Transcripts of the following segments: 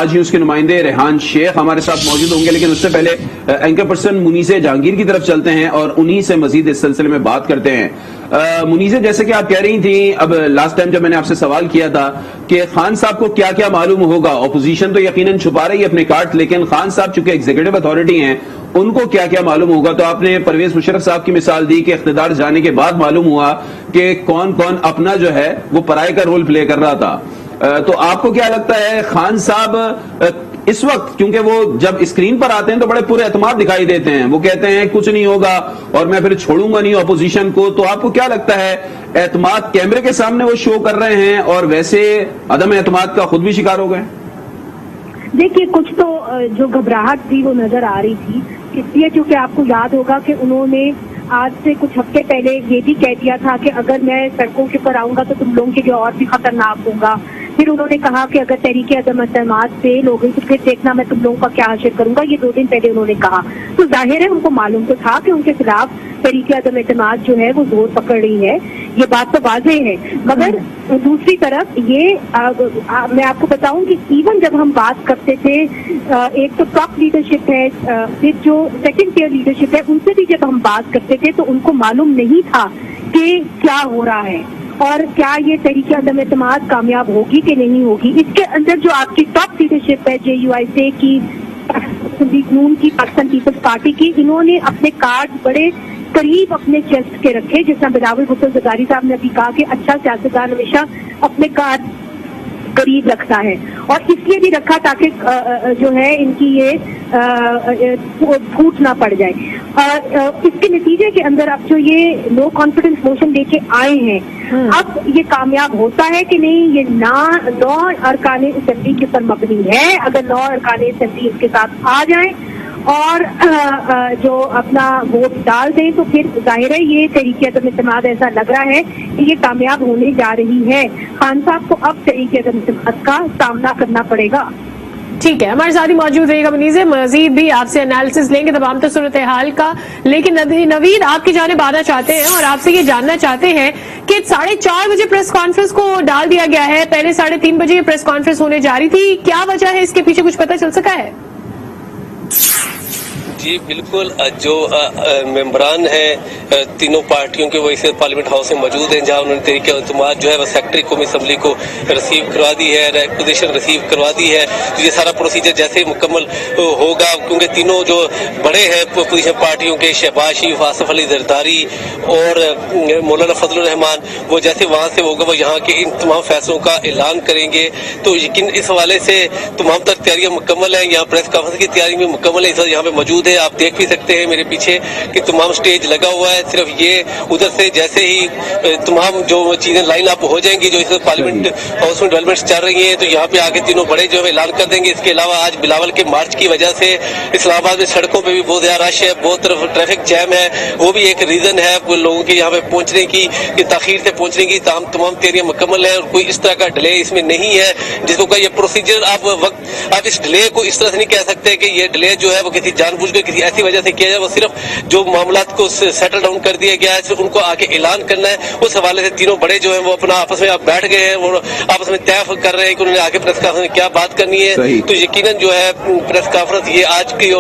آج نیوز کے نمائندے ریحان شیخ ہمارے ساتھ موجود ہوں گے، لیکن اس سے پہلے اینکر پرسن منیزہ جہانگیر کی طرف چلتے ہیں اور انہی سے مزید اس سلسلے میں بات کرتے ہیں۔ منیزہ، جیسے کہ آپ کہہ رہی تھیں، اب لاسٹ ٹائم جب میں نے آپ سے سوال کیا تھا کہ خان صاحب کو کیا کیا معلوم ہوگا، اپوزیشن تو یقیناً چھپا رہی ہے اپنے کارڈ، لیکن خان صاحب چونکہ ایگزیکٹو اتھارٹی ہیں ان کو کیا کیا معلوم ہوگا، تو آپ نے پرویز مشرف صاحب کی مثال دی کہ اقتدار جانے کے بعد معلوم ہوا کہ کون کون اپنا جو ہے وہ پرائے کا رول پلے کر رہا تھا۔ تو آپ کو کیا لگتا ہے خان صاحب اس وقت، کیونکہ وہ جب اسکرین پر آتے ہیں تو بڑے پورے اعتماد دکھائی دیتے ہیں، وہ کہتے ہیں کچھ نہیں ہوگا اور میں پھر چھوڑوں گا نہیں اپوزیشن کو، تو آپ کو کیا لگتا ہے اعتماد کیمرے کے سامنے وہ شو کر رہے ہیں اور ویسے عدم اعتماد کا خود بھی شکار ہو گئے؟ دیکھیے، کچھ تو جو گھبراہٹ تھی وہ نظر آ رہی تھی، اس لیے چونکہ آپ کو یاد ہوگا کہ انہوں نے آج سے کچھ ہفتے پہلے یہ بھی کہہ دیا تھا کہ اگر میں سڑکوں کے اوپر آؤں گا تو تم لوگوں کے لیے اور بھی خطرناک ہوگا۔ پھر انہوں نے کہا کہ اگر تحریک عدم اعتماد سے لوگوں کو پھر دیکھنا میں تم لوگوں کا کیا حشر کروں گا، یہ 2 دن پہلے انہوں نے کہا، تو ظاہر ہے ان کو معلوم تو تھا کہ ان کے خلاف تحریک عدم اعتماد جو ہے وہ زور پکڑ رہی ہے، یہ بات تو واضح ہے۔ مگر دوسری طرف یہ میں آپ کو بتاؤں کہ ایون جب ہم بات کرتے تھے، ایک تو ٹاپ لیڈرشپ ہے، پھر جو سیکنڈ ٹیئر لیڈرشپ ہے، ان سے بھی جب ہم بات کرتے تھے تو ان کو معلوم نہیں تھا کہ کیا ہو رہا ہے اور کیا یہ تحریک عدم اعتماد کامیاب ہوگی کہ نہیں ہوگی۔ اس کے اندر جو آپ کی ٹاپ لیڈرشپ ہے JUI کی، نون کی، پاکستان پیپلز پارٹی کی، انہوں نے اپنے کارڈ بڑے قریب اپنے چیسٹ کے رکھے، جس طرح بلاول بھٹو زرداری صاحب نے ابھی کہا کہ اچھا سیاستدان ہمیشہ اپنے کارڈ قریب رکھتا ہے، اور اس لیے بھی رکھا تاکہ جو ہے ان کی یہ پھوٹ نہ پڑ جائے۔ اس کے نتیجے کے اندر اب جو یہ لو کانفیڈنس موشن لے کے آئے ہیں، اب یہ کامیاب ہوتا ہے کہ نہیں، یہ نو ارکان اسمبلی کے پر مبنی ہے۔ اگر 9 ارکان اسمبلی اس کے ساتھ آ جائیں اور جو اپنا ووٹ ڈال دیں تو پھر ظاہر ہے یہ تحریک عدم اعتماد ایسا لگ رہا ہے کہ یہ کامیاب ہونے جا رہی ہے۔ خان صاحب کو اب تحریک عدم اعتماد کا سامنا کرنا پڑے گا۔ ٹھیک ہے، ہمارے ساتھ ہی موجود رہے گا منیزہ، مزید بھی آپ سے انالیسس لیں گے تمام صورتحال کا، لیکن نوید آپ کی جانب آنا چاہتے ہیں اور آپ سے یہ جاننا چاہتے ہیں کہ 4:30 بجے پریس کانفرنس کو ڈال دیا گیا ہے، پہلے 3:30 بجے یہ پریس کانفرنس ہونے جا رہی تھی، کیا وجہ ہے، اس کے پیچھے کچھ پتہ چل سکا ہے؟ جی بالکل، جو ممبران ہیں تینوں پارٹیوں کے وہ اس پارلیمنٹ ہاؤس میں موجود ہیں، جہاں انہوں نے تحریک اعتماد جو ہے وہ سیکرٹری قومی اسمبلی کو رسیو کروا دی ہے، ریکوزیشن رسیو کروا دی ہے۔ یہ سارا پروسیجر جیسے ہی مکمل ہوگا، کیونکہ تینوں جو بڑے ہیں اپوزیشن پارٹیوں کے، شہباز شریف، آصف علی زرداری اور مولانا فضل الرحمان، وہ جیسے وہاں سے ہوگا وہ یہاں کے ان تمام فیصلوں کا اعلان کریں گے، تو یقین اس حوالے سے تمام تر تیاریاں مکمل ہیں۔ یہاں پریس کانفرنس کی تیاری بھی مکمل ہے، اس وقت یہاں پہ موجود ہے، آپ دیکھ بھی سکتے ہیں میرے پیچھے کہ تمام سٹیج لگا ہوا ہے۔ صرف یہ ادھر سے جیسے ہی تمام جو چیزیں لائن اپ ہو جائیں گی، جو اس پارلیمنٹ ہاؤس میں ڈیولپمنٹس چل رہی ہیں، تو یہاں پہ آگے تینوں بڑے جو ہے اعلان کر دیں گے۔ اس کے علاوہ آج بلاول کے مارچ کی وجہ سے اسلام آباد میں سڑکوں پہ بھی بہت زیادہ رش ہے، بہت طرف ٹریفک جیم ہے، وہ بھی ایک ریزن ہے لوگوں کے یہاں پہ پہنچنے کی، تاخیر سے پہنچنے کی۔ تمام تیاریاں مکمل ہیں اور کوئی اس طرح کا ڈیلے اس میں نہیں ہے جس کو کہ یہ پروسیجر آپ اس ڈیلے کو اس طرح سے نہیں کہہ سکتے کہ یہ ڈیلے جو ہے وہ کسی جان بوجھ کر کسی ایسی وجہ سے کیا جائے، وہ صرف جو معاملات کو سیٹل ڈاؤن کر دیا گیا ہے، صرف ان کو آگے اعلان کرنا ہے۔ اس حوالے سے تینوں بڑے جو ہیں وہ اپنا آپس میں بیٹھ گئے ہیں، وہ آپس میں طے کر رہے ہیں کہ انہوں نے آگے پریس کانفرنس میں کیا بات کرنی ہے۔ تو یقیناً جو ہے پریس کانفرنس یہ آج کی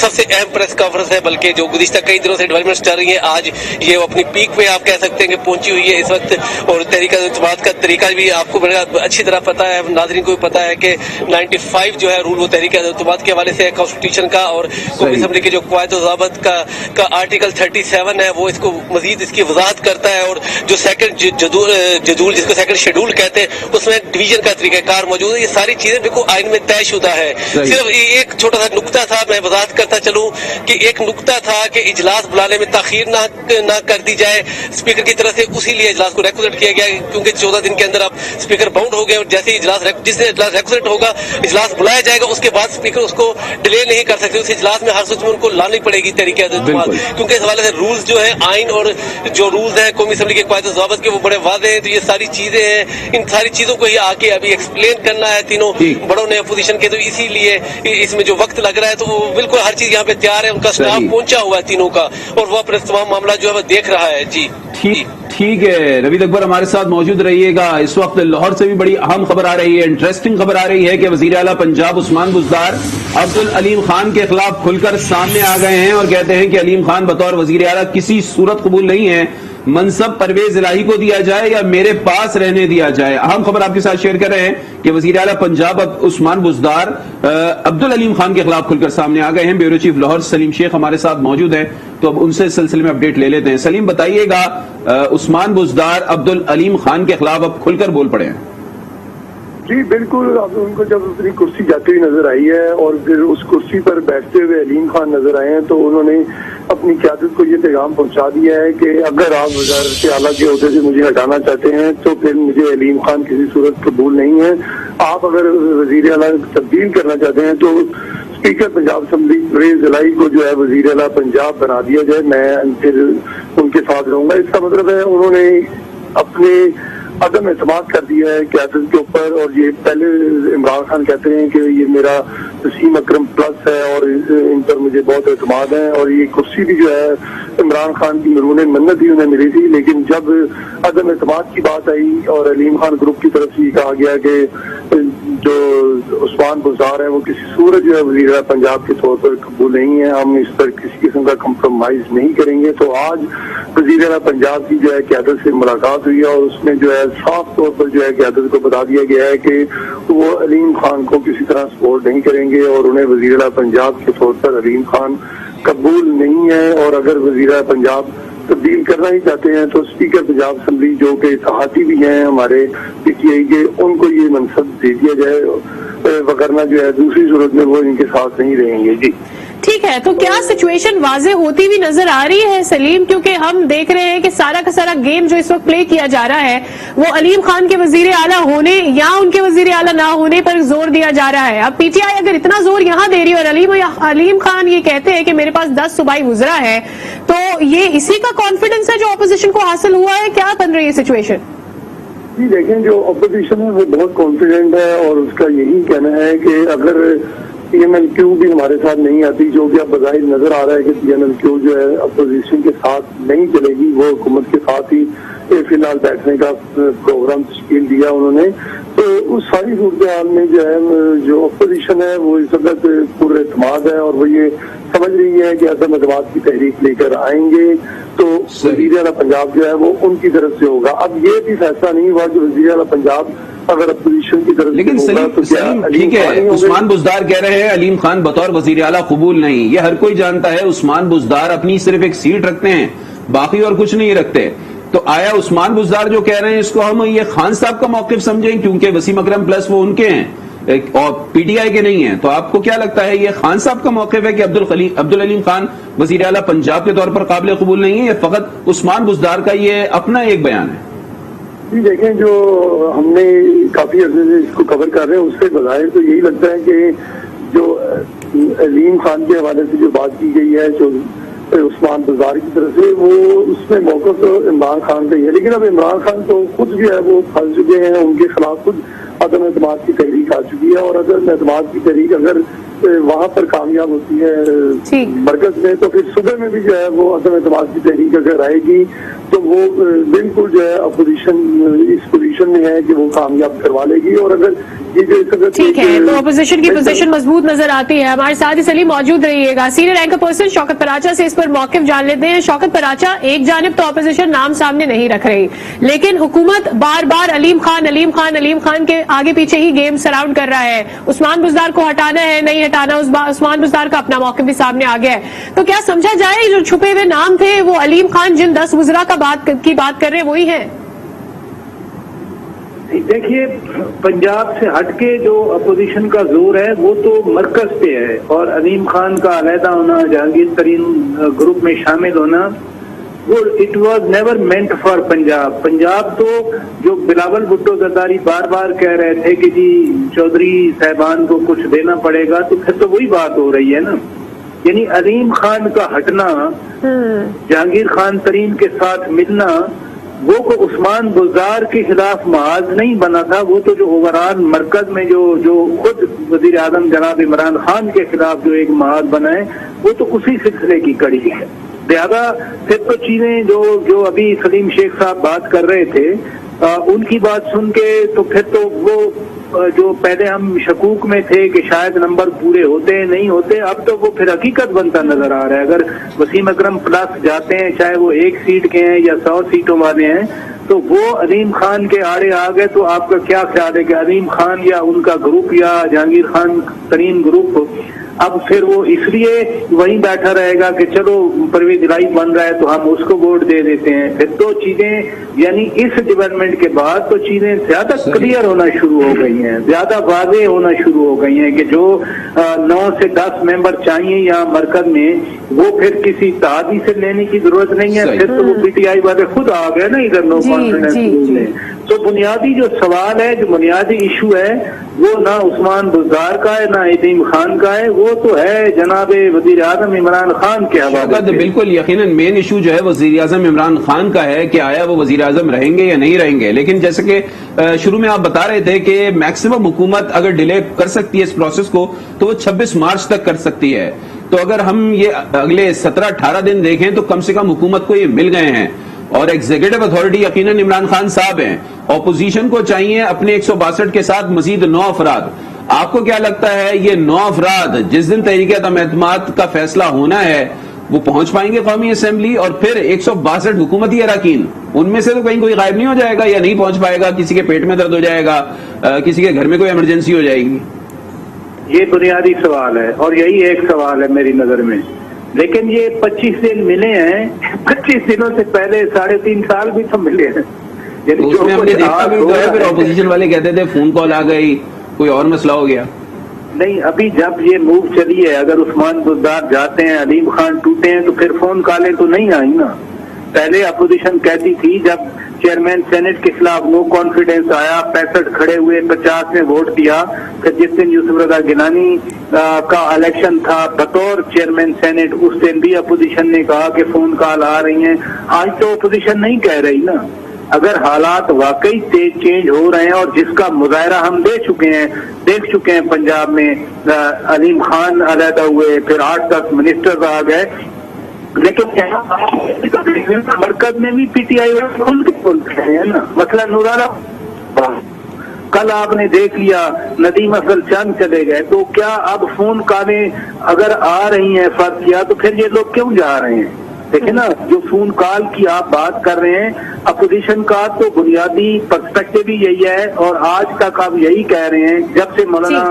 سب سے اہم پریس کانفرنس ہے، بلکہ جو گزشتہ کئی دنوں سے ڈیولپمنٹس چل رہی ہیں، آج یہ اپنی پیک پہ آپ کہہ سکتے ہیں کہ پہنچی ہوئی ہے اس وقت۔ اور تحریک اعتماد کا طریقہ بھی آپ کو بڑا اچھی طرح پتا ہے، ناظرین کو بھی پتا ہے کہ 95 جو ہے رول وہ تحریک اعتماد کے حوالے سے کانسٹیٹیوشن کا، اور قومی اسمبلی کے جو قواعد و ضوابط کا آرٹیکل 37 ہے وہ اس کو مزید اس کی وضاحت کرتا ہے، اور جو سیکنڈ جدول جس کو سیکنڈ شیڈول کہتے ہیں اس میں ڈویژن کا طریقہ کار موجود ہے۔ یہ ساری چیزیں بالکل آئین میں طے شدہ ہے۔ صرف ایک چھوٹا سا نقطہ تھا، میں وضاحت کرتا چلوں کہ ایک نقطہ تھا کہ اجلاس بلانے میں تاخیر نہ کر دی جائے اسپیکر کی طرف سے، اسی لیے اجلاس کو ریکوزیٹ کیا گیا، کیونکہ 14 دن کے اندر آپ اسپیکر باؤنڈ ہو گئے، اور جیسے جس دن اجلاس ریکوزیٹ ہوگا، اجلاس بلایا جائے گا، اس کے بعد اسپیکر اس کو ڈیلے نہیں کر سکتے، اس اجلاس میں ہر صورت میں ان کو لانی پڑے گی تحریک اعتماد، کیونکہ اس حوالے سے رولز جو ہیں آئین اور جو رولز ہیں قومی اسمبلی کے قواعد و ضوابط کے وہ بڑے واضح ہیں۔ تو یہ ساری چیزیں ہیں، ان ساری چیزوں کو ہی آ کے ابھی ایکسپلین کرنا ہے تینوں بڑوں نے اپوزیشن کے، تو اسی لیے اس میں جو وقت لگ رہا ہے تو وہ بالکل ہر چیز یہاں پہ تیار ہے، ان کا سٹاف پہنچا ہوا ہے تینوں کا، اور وہ اپنے تمام معاملات جو ہے وہ دیکھ رہا ہے۔ جی ٹھیک ہے، نوید اکبر ہمارے ساتھ موجود رہیے گا. اس وقت لاہور سے بھی بڑی اہم خبر آ رہی ہے، انٹرسٹنگ خبر آ رہی ہے کہ وزیر اعلیٰ پنجاب عثمان بزدار عبدالعلیم خان کے خلاف کھل کر سامنے آ گئے ہیں اور کہتے ہیں کہ علیم خان بطور وزیر اعلیٰ کسی صورت قبول نہیں ہے، منصب پرویز الہی کو دیا جائے یا میرے پاس رہنے دیا جائے. اہم خبر آپ کے ساتھ شیئر کر رہے ہیں کہ وزیر اعلیٰ پنجاب عثمان بزدار عبدالعلیم خان کے خلاف کھل کر سامنے آ گئے ہیں. بیورو چیف لاہور سلیم شیخ ہمارے ساتھ موجود ہیں، تو اب ان سے اس سلسلے میں اپڈیٹ لے لیتے ہیں. سلیم بتائیے گا، عثمان بزدار عبدالعلیم خان کے خلاف اب کھل کر بول پڑے ہیں. جی بالکل، اب ان کو جب اپنی کرسی جاتی ہوئی نظر آئی ہے اور پھر اس کرسی پر بیٹھتے ہوئے علیم خان نظر آئے ہیں، تو انہوں نے اپنی قیادت کو یہ پیغام پہنچا دیا ہے کہ اگر آپ وزارت اعلیٰ کے عہدے سے مجھے ہٹانا چاہتے ہیں تو پھر مجھے علیم خان کسی صورت قبول نہیں ہے. آپ اگر وزیر اعلیٰ تبدیل کرنا چاہتے ہیں تو اسپیکر پنجاب اسمبلی پرویز الہی کو جو ہے وزیر اعلیٰ پنجاب بنا دیا جائے، میں پھر ان کے ساتھ رہوں گا. اس کا مطلب ہے انہوں نے اپنے عدم اعتماد کر دیا ہے قیادت کے اوپر. اور یہ پہلے عمران خان کہتے ہیں کہ یہ میرا وسیم اکرم پلس ہے اور ان پر مجھے بہت اعتماد ہے، اور یہ کرسی بھی جو ہے عمران خان کی مرہون منت ہی انہیں ملی تھی. لیکن جب عدم اعتماد کی بات آئی اور علیم خان گروپ کی طرف سے یہ کہا گیا کہ جو عثمان بزدار ہے وہ کسی صورت جو ہے وزیر اعلیٰ پنجاب کے طور پر قبول نہیں ہے، ہم اس پر کسی قسم کا کمپرومائز نہیں کریں گے، تو آج وزیر اعلیٰ پنجاب کی جو ہے قیادت سے ملاقات ہوئی ہے اور اس میں جو ہے صاف طور پر جو ہے قیادت کو بتا دیا گیا ہے کہ وہ علیم خان کو کسی طرح سپورٹ نہیں کریں گے اور انہیں وزیر اعلیٰ پنجاب کے طور پر علیم خان قبول نہیں ہے. اور اگر وزیر اعلیٰ پنجاب تبدیل کرنا ہی چاہتے ہیں تو اسپیکر پنجاب اسمبلی جو کہ اتحادی بھی ہیں ہمارے پی ٹی آئی کے، ان کو یہ منصب دے دیا جائے، وگرنہ جو ہے دوسری صورت میں وہ ان کے ساتھ نہیں رہیں گے. جی ٹھیک ہے، تو کیا سچویشن واضح ہوتی ہوئی نظر آ رہی ہے سلیم؟ کیونکہ ہم دیکھ رہے ہیں کہ سارا کا سارا گیم جو اس وقت پلے کیا جا رہا ہے وہ علیم خان کے وزیر اعلیٰ ہونے یا ان کے وزیر اعلیٰ نہ ہونے پر زور دیا جا رہا ہے. اب پی ٹی آئی اگر اتنا زور یہاں دے رہی ہے اور علیم خان یہ کہتے ہیں کہ میرے پاس 10 صوبائی وزراء ہے، تو یہ اسی کا کانفیڈنس ہے جو اپوزیشن کو حاصل ہوا ہے؟ کیا بن رہی ہے سچویشن؟ جی دیکھیں، جو اپوزیشن ہے وہ بہت کانفیڈنٹ ہے اور اس کا یہی کہنا ہے کہ اگر پی ایم ایل کیو بھی ہمارے ساتھ نہیں آتی، جو کہ اب بظاہر نظر آ رہا ہے کہ پی ایم ایل کیو جو ہے اپوزیشن کے ساتھ نہیں چلے گی، وہ حکومت کے ساتھ ہی فی الحال بیٹھنے کا پروگرام تشکیل دیا انہوں نے، تو اس ساری صورتحال میں جو ہے جو اپوزیشن ہے وہ اس وقت پر اعتماد ہے اور وہ یہ سمجھ رہی ہے کہ عدم اعتماد کی تحریک لے کر آئیں گے تو وزیر اعلیٰ پنجاب جو ہے وہ ان کی طرف سے ہوگا. اب یہ بھی فیصلہ نہیں ہوا کہ وزیر اعلیٰ پنجاب اگر اپوزیشن کی طرف لیکن سلیم ٹھیک ہے، عثمان بزدار کہہ رہے ہیں علیم خان بطور وزیر اعلیٰ قبول نہیں. یہ ہر کوئی جانتا ہے عثمان بزدار اپنی صرف ایک سیٹ رکھتے ہیں، باقی اور کچھ نہیں رکھتے. تو آیا عثمان بزدار جو کہہ رہے ہیں اس کو ہم یہ خان صاحب کا موقف سمجھیں کیونکہ وسیم اکرم پلس وہ ان کے ہیں اور پی ٹی آئی کے نہیں ہیں؟ تو آپ کو کیا لگتا ہے یہ خان صاحب کا موقف ہے کہ عبدالعلیم خان وزیر اعلیٰ پنجاب کے طور پر قابل قبول نہیں ہے، یا فقط عثمان بزدار کا یہ اپنا ایک بیان ہے؟ جی دیکھیں، جو ہم نے کافی عرصے سے اس کو کور کر رہے ہیں اس سے بظاہر تو یہی لگتا ہے کہ جو علیم خان کے حوالے سے جو بات کی گئی ہے جو عثمان بزدار کی طرف سے، وہ اس میں موقف تو عمران خان کا ہی ہے، لیکن اب عمران خان تو خود جو ہے وہ پھنس چکے ہیں، ان کے خلاف خود عدم اعتماد کی تحریک آ چکی ہے اور عدم اعتماد کی تحریک اگر وہاں پر کامیاب ہوتی ہے مرکز میں تو پھر صوبے میں بھی جو ہے وہ عدم اعتماد کی تحریک اگر آئے گی تو وہ بالکل جو ہے اپوزیشن اس پوزیشن میں ہے کہ وہ کامیاب کروا لے گی. اور اگر ٹھیک ہے تو اپوزیشن کی پوزیشن مضبوط نظر آتی ہے. ہمارے ساتھ سلیم موجود رہیے گا. سینئر اینکر پرسن شوکت پراچا سے اس پر موقف جان لیتے ہیں. شوکت پراچا، ایک جانب تو اپوزیشن نام سامنے نہیں رکھ رہی لیکن حکومت بار بار علیم خان کے آگے پیچھے ہی گیم سراؤنڈ کر رہا ہے. عثمان بزدار کو ہٹانا ہے نہیں ہٹانا، عثمان بزدار کا اپنا موقف بھی سامنے آ گیا ہے. تو کیا سمجھا جائے جو چھپے ہوئے نام تھے وہ علیم خان جن 10 وزراء کی بات کر رہے ہیں وہی ہیں؟ دیکھیے، پنجاب سے ہٹ کے جو اپوزیشن کا زور ہے وہ تو مرکز پہ ہے اور علیم خان کا علیحدہ ہونا، جہانگیر ترین گروپ میں شامل ہونا، وہ it was never meant for Punjab. Punjab تو جو بلاول بھٹو زرداری بار بار کہہ رہے تھے کہ جی چودھری صاحبان کو کچھ دینا پڑے گا، تو پھر تو وہی بات ہو رہی ہے نا. یعنی علیم خان کا ہٹنا، جہانگیر خان ترین کے ساتھ ملنا، وہ کو عثمان بزدار کے خلاف محاذ نہیں بنا تھا، وہ تو جو اوورآل مرکز میں جو خود وزیر اعظم جناب عمران خان کے خلاف جو ایک محاذ بنا ہے وہ تو اسی سلسلے کی کڑی ہے. زیادہ پھر تو چیزیں جو ابھی سلیم شیخ صاحب بات کر رہے تھے ان کی بات سن کے تو پھر تو وہ جو پہلے ہم شکوک میں تھے کہ شاید نمبر پورے ہوتے ہیں نہیں ہوتے، اب تو وہ پھر حقیقت بنتا نظر آ رہا ہے۔ اگر وسیم اکرم پلس جاتے ہیں چاہے وہ 1 سیٹ کے ہیں یا 100 سیٹوں والے ہیں تو وہ علیم خان کے آڑے آ گئے، تو آپ کا کیا خیال ہے کہ علیم خان یا ان کا گروپ یا جہانگیر خان ترین گروپ اب پھر وہ اس لیے وہیں بیٹھا رہے گا کہ چلو پرویز الہی بن رہا ہے تو ہم اس کو ووٹ دے دیتے ہیں؟ پھر تو چیزیں یعنی اس ڈیولپمنٹ کے بعد تو چیزیں زیادہ کلیئر ہونا شروع ہو گئی ہیں، زیادہ واضح ہونا شروع ہو گئی ہیں کہ جو 9 سے 10 ممبر چاہیے یہاں مرکز میں وہ پھر کسی اتحادی سے لینے کی ضرورت نہیں ہے، پھر تو وہ پی ٹی آئی والے خود آ گئے نا ادھر نو کانفیڈنس میں۔ تو بنیادی جو سوال ہے، جو بنیادی ایشو ہے وہ نہ عثمان بزدار کا ہے نہ علیم خان کا ہے، وہ تو ہے جناب وزیر اعظم عمران خان کے حوالے سے۔ بالکل یقیناً مین ایشو جو ہے وزیر اعظم عمران خان کا ہے کہ آیا وہ وزیر اعظم رہیں گے یا نہیں رہیں گے، لیکن جیسے کہ شروع میں آپ بتا رہے تھے کہ میکسیمم حکومت اگر ڈیلے کر سکتی ہے اس پروسیس کو تو وہ 26 مارچ تک کر سکتی ہے، تو اگر ہم یہ اگلے 17-18 دن دیکھیں تو کم سے کم حکومت کو یہ مل گئے ہیں، اور ایگزیکٹو اتھارٹی یقیناً عمران خان صاحب ہیں، اپوزیشن کو چاہیے اپنے 162 کے ساتھ مزید 9 افراد۔ آپ کو کیا لگتا ہے یہ 9 افراد جس دن تحریک عدم اعتماد کا فیصلہ ہونا ہے وہ پہنچ پائیں گے قومی اسمبلی؟ اور پھر 162 حکومتی اراکین ان میں سے تو کہیں کوئی غائب نہیں ہو جائے گا یا نہیں پہنچ پائے گا؟ کسی کے پیٹ میں درد ہو جائے گا، کسی کے گھر میں کوئی ایمرجنسی ہو جائے گی؟ یہ بنیادی سوال ہے اور یہی ایک سوال ہے میری نظر میں۔ لیکن یہ 25 دن ملے ہیں، 25 دنوں سے پہلے 3.5 سال بھی تو ملے ہیں، یعنی اس میں ہم نے دیکھا بھی تو ہے، پھر اپوزیشن والے کہتے تھے فون کال آ گئی، کوئی اور مسئلہ ہو گیا۔ نہیں، ابھی جب یہ موو چلی ہے، اگر عثمان بزدار جاتے ہیں، علیم خان ٹوٹے ہیں تو پھر فون کالیں تو نہیں آئی نا۔ پہلے اپوزیشن کہتی تھی جب چیئرمین سینٹ کے خلاف نو کانفیڈنس آیا، 65 کھڑے ہوئے، 50 نے ووٹ دیا، پھر جس دن یوسف رضا گیلانی کا الیکشن تھا بطور چیئرمین سینٹ اس دن بھی اپوزیشن نے کہا کہ فون کال آ رہی ہیں۔ آج تو اپوزیشن نہیں کہہ رہی نا۔ اگر حالات واقعی تیز چینج ہو رہے ہیں اور جس کا مظاہرہ ہم دیکھ چکے ہیں پنجاب میں، علیم خان علیحدہ ہوئے، پھر 8-10 منسٹر آ گئے، لیکن مرکز میں بھی پی ٹی آئی کھل کے بولتے ہیں نا۔ مثلا نورانہ کل آپ نے دیکھ لیا ندیم افضل چند چلے گئے، تو کیا اب فون کالیں اگر آ رہی ہیں فرض کیا تو پھر یہ لوگ کیوں جا رہے ہیں؟ دیکھیں نا، جو فون کال کی آپ بات کر رہے ہیں، اپوزیشن کا تو بنیادی پرسپیکٹو بھی یہی ہے اور آج تک آپ یہی کہہ رہے ہیں۔ جب سے مولانا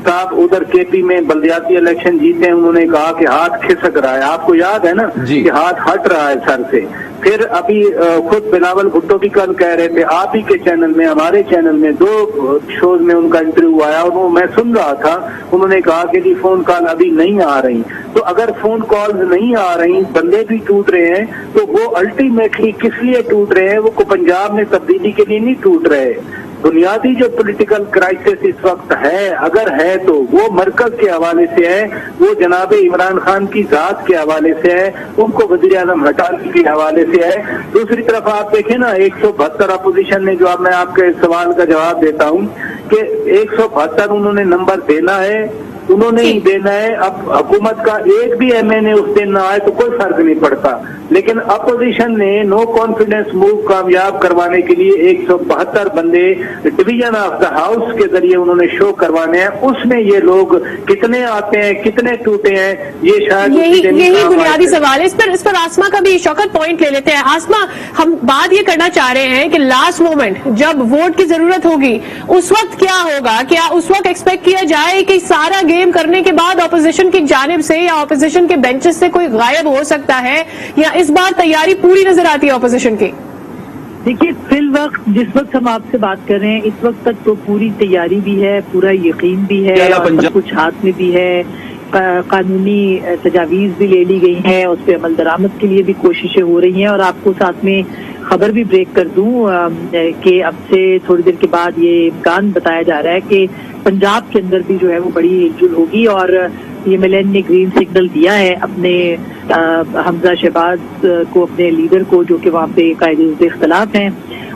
صاحب ادھر کے پی میں بلدیاتی الیکشن جیتے ہیں انہوں نے کہا کہ ہاتھ کھسک رہا ہے، آپ کو یاد ہے نا کہ ہاتھ ہٹ رہا ہے سر سے۔ پھر ابھی خود بلاول بھٹو بھی کل کہہ رہے تھے، آپ ہی کے چینل میں، ہمارے چینل میں 2 شوز میں ان کا انٹرویو آیا اور وہ میں سن رہا تھا، انہوں نے کہا کہ جی فون کال ابھی نہیں آ رہی۔ تو اگر فون کالز نہیں آ رہی، بندے بھی ٹوٹ رہے ہیں، تو وہ الٹیمیٹلی کس لیے ٹوٹ رہے ہیں؟ وہ پنجاب میں تبدیلی کے لیے نہیں ٹوٹ رہے۔ بنیادی جو پولیٹیکل کرائسس اس وقت ہے، اگر ہے تو وہ مرکز کے حوالے سے ہے، وہ جناب عمران خان کی ذات کے حوالے سے ہے، ان کو وزیر اعظم ہٹانے کے حوالے سے ہے۔ دوسری طرف آپ دیکھیں نا 172 اپوزیشن نے، جو اب میں آپ کے سوال کا جواب دیتا ہوں کہ 172 انہوں نے نمبر دینا ہے، انہوں نے ہی دینا ہے۔ اب حکومت کا ایک بھی ایم این اے اس دن نہ آئے تو کوئی فرق نہیں پڑتا، لیکن اپوزیشن نے نو کانفیڈنس موو کامیاب کروانے کے لیے 172 بندے ڈویژن آف دا ہاؤس کے ذریعے انہوں نے شو کروانے ہیں۔ اس میں یہ لوگ کتنے آتے ہیں، کتنے ٹوٹے ہیں، یہ شاید یہی بنیادی سوال ہے۔ اس پر آسما کا بھی شوکت پوائنٹ لے لیتے ہیں۔ آسما، ہم بات یہ کرنا چاہ رہے ہیں کہ لاسٹ مومنٹ جب ووٹ کی ضرورت ہوگی اس وقت کیا ہوگا؟ کیا اس وقت ایکسپیکٹ کیا جائے کہ سارا گیم کرنے کے بعد اپوزیشن کی جانب سے یا اپوزیشن کے بینچز سے کوئی غائب ہو سکتا ہے، یا اس بار تیاری پوری نظر آتی ہے اپوزیشن کی؟ دیکھیے، فی الوقت جس وقت ہم آپ سے بات کر رہے ہیں اس وقت تک تو پوری تیاری بھی ہے، پورا یقین بھی ہے، اور کچھ ہاتھ میں بھی ہے، قانونی تجاویز بھی لے لی گئی ہیں، اس پہ عمل درآمد کے لیے بھی کوششیں ہو رہی ہیں۔ اور آپ کو ساتھ میں خبر بھی بریک کر دوں کہ اب سے تھوڑی دیر کے بعد یہ امکان بتایا جا رہا ہے کہ پنجاب کے اندر بھی جو ہے وہ بڑی ہل جل ہوگی، اور یہ ملین نے گرین سگنل دیا ہے اپنے حمزہ شہباز کو، اپنے لیڈر کو، جو کہ وہاں پہ قائد اختلاف ہیں،